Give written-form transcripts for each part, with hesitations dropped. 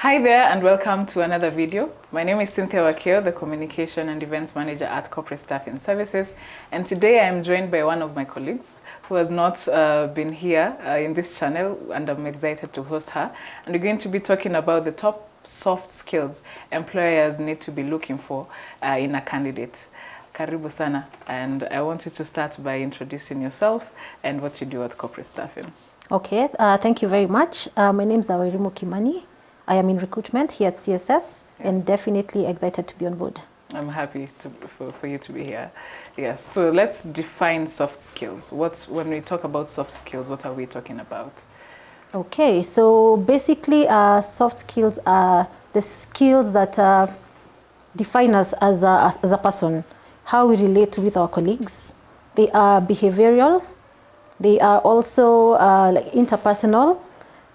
Hi there and welcome to another video. My name is Cynthia Wakio, the Communication and Events Manager at Corporate Staffing Services. And today I am joined by one of my colleagues who has not been here in this channel, and I'm excited to host her. And we're going to be talking about the top soft skills employers need to be looking for in a candidate. Karibu sana. And I want you to start by introducing yourself and what you do at Corporate Staffing. Okay, thank you very much. My name is Awerimu Kimani. I am in recruitment here at CSS, and definitely excited to be on board. I'm happy for you to be here. Yes, so let's define soft skills. When we talk about soft skills, what are we talking about? Okay, so basically soft skills are the skills that define us as a person, how we relate with our colleagues. They are behavioral. They are also like interpersonal.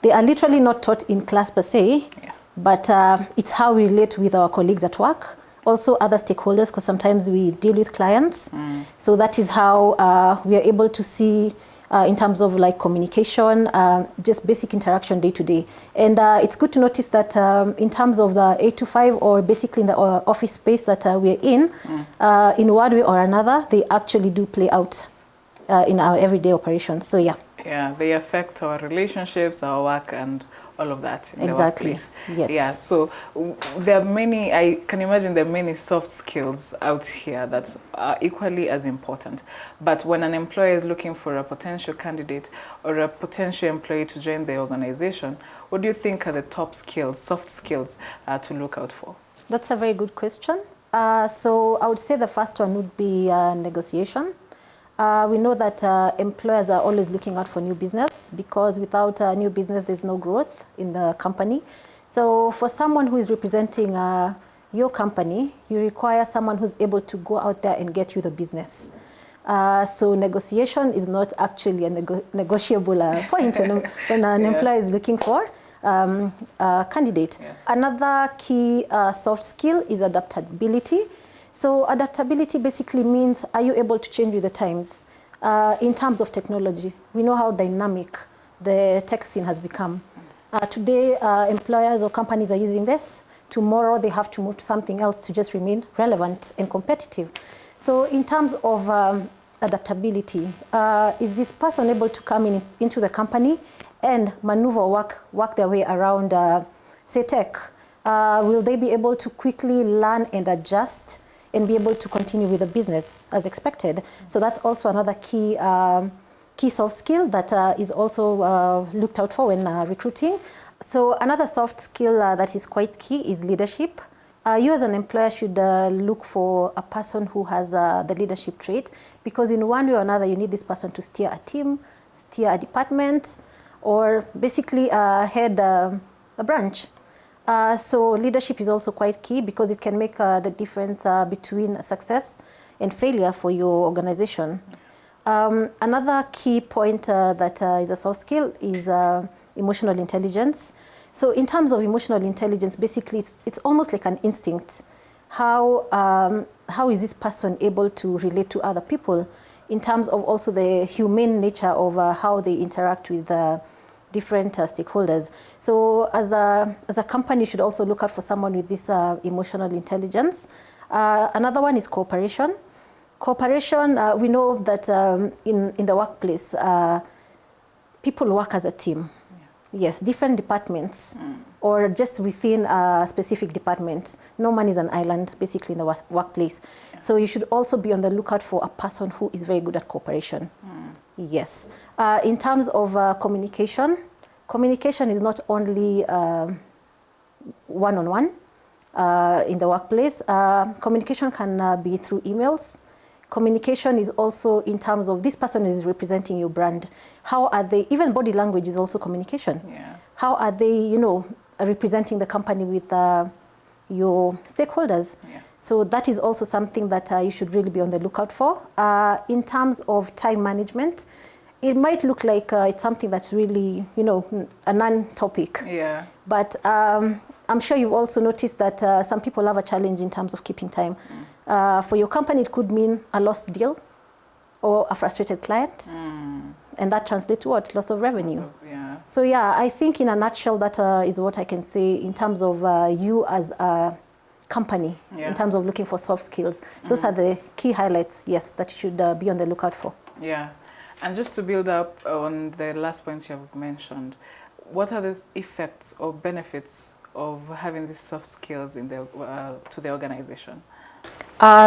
They are literally not taught in class per se, but it's how we relate with our colleagues at work, also other stakeholders, because sometimes we deal with clients. So that is how we are able to see in terms of like communication, just basic interaction day to day. And it's good to notice that in terms of the 8 to 5 or basically in the office space that we're in one way or another, they actually do play out in our everyday operations. So yeah. Yeah, they affect our relationships, our work, and all of that in the Exactly. workplace. Yes. Yeah, so there are many, I can imagine there are many soft skills out here that are equally as important. But when an employer is looking for a potential candidate or a potential employee to join the organization, what do you think are the top skills, soft skills to look out for? That's a very good question. So I would say the first one would be negotiation. We know that employers are always looking out for new business, because without new business, there's no growth in the company. So for someone who is representing your company, you require someone who's able to go out there and get you the business. So negotiation is not actually a negotiable point when an employer is looking for a candidate. Yes. Another key soft skill is adaptability. So adaptability basically means, are you able to change with the times? In terms of technology, we know how dynamic the tech scene has become. Today, employers or companies are using this. Tomorrow, they have to move to something else to just remain relevant and competitive. So in terms of adaptability, is this person able to come into the company and maneuver, work their way around, say, tech? Will they be able to quickly learn and adjust and be able to continue with the business as expected? So that's also another key soft skill that is also looked out for when recruiting. So another soft skill that is quite key is leadership. You as an employer should look for a person who has the leadership trait, because in one way or another, you need this person to steer a team, steer a department, or basically head a branch. So leadership is also quite key, because it can make the difference between success and failure for your organization. Another key point that is a soft skill is emotional intelligence. So in terms of emotional intelligence, basically it's almost like an instinct. How is this person able to relate to other people, in terms of also the humane nature of how they interact with different stakeholders. So as a company, you should also look out for someone with this emotional intelligence. Another one is cooperation. Cooperation, we know that in the workplace, people work as a team. Yes, different departments, or just within a specific department. No man is an island, basically, in the workplace. So you should also be on the lookout for a person who is very good at cooperation. Yes. In terms of communication is not only one-on-one in the workplace. Communication can be through emails. Communication is also in terms of, this person is representing your brand. How are they, even body language is also communication. Yeah. How are they, representing the company with your stakeholders? Yeah. So that is also something that you should really be on the lookout for. In terms of time management, it might look like it's something that's really, a non-topic. Yeah. But I'm sure you've also noticed that some people have a challenge in terms of keeping time. For your company, it could mean a lost deal or a frustrated client. And that translates to what? Loss of revenue. So yeah, I think in a nutshell, that is what I can say in terms of you as a company, in terms of looking for soft skills. Those are the key highlights, yes, that you should be on the lookout for. Yeah. And just to build up on the last point you have mentioned, what are the effects or benefits of having these soft skills in the, to the organization?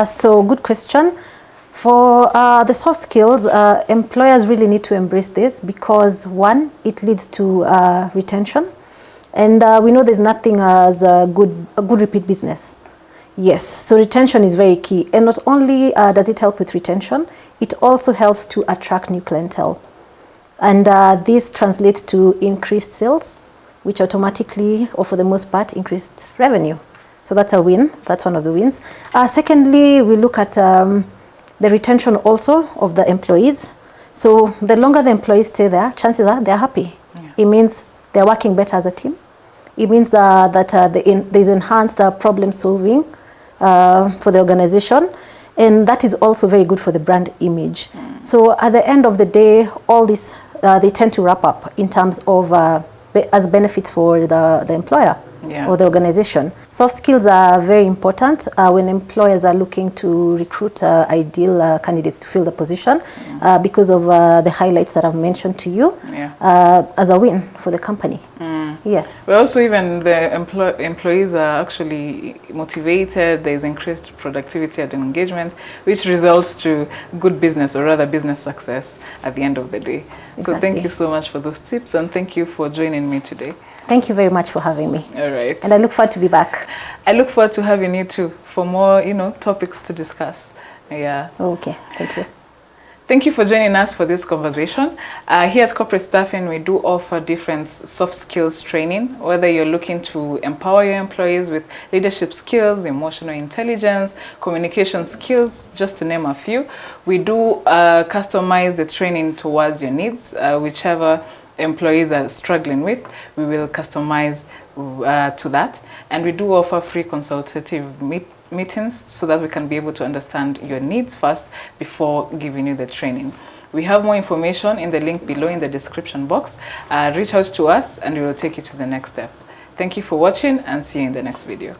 So good question. For the soft skills, employers really need to embrace this because, one, it leads to retention. And we know there's nothing as a good repeat business. Yes, so retention is very key. And not only does it help with retention, it also helps to attract new clientele. And this translates to increased sales, which automatically, or for the most part, increased revenue. So that's a win. That's one of the wins. Secondly, we look at the retention also of the employees. So the longer the employees stay there, chances are they're happy. Yeah. It means they're working better as a team. It means that there's enhanced problem solving for the organization. And that is also very good for the brand image. So at the end of the day, all this, they tend to wrap up in terms of as benefits for the employer. Yeah. Or the organization. Soft skills are very important when employers are looking to recruit ideal candidates to fill the position because of the highlights that I've mentioned to you as a win for the company. Yes. But also even the employees are actually motivated, there's increased productivity and engagement, which results to good business or rather business success at the end of the day. Exactly. So thank you so much for those tips and thank you for joining me today. Thank you very much for having me. All right. And I look forward to be back. I look forward to having you too for more, topics to discuss. Yeah. Okay. Thank you. Thank you for joining us for this conversation. Here at Corporate Staffing, we do offer different soft skills training, whether you're looking to empower your employees with leadership skills, emotional intelligence, communication skills, just to name a few. We do customize the training towards your needs, whichever employees are struggling with, we will customize to that. And we do offer free consultative meetings so that we can be able to understand your needs first before giving you the training. We have more information in the link below in the description box. Reach out to us and we will take you to the next step. Thank you for watching and see you in the next video.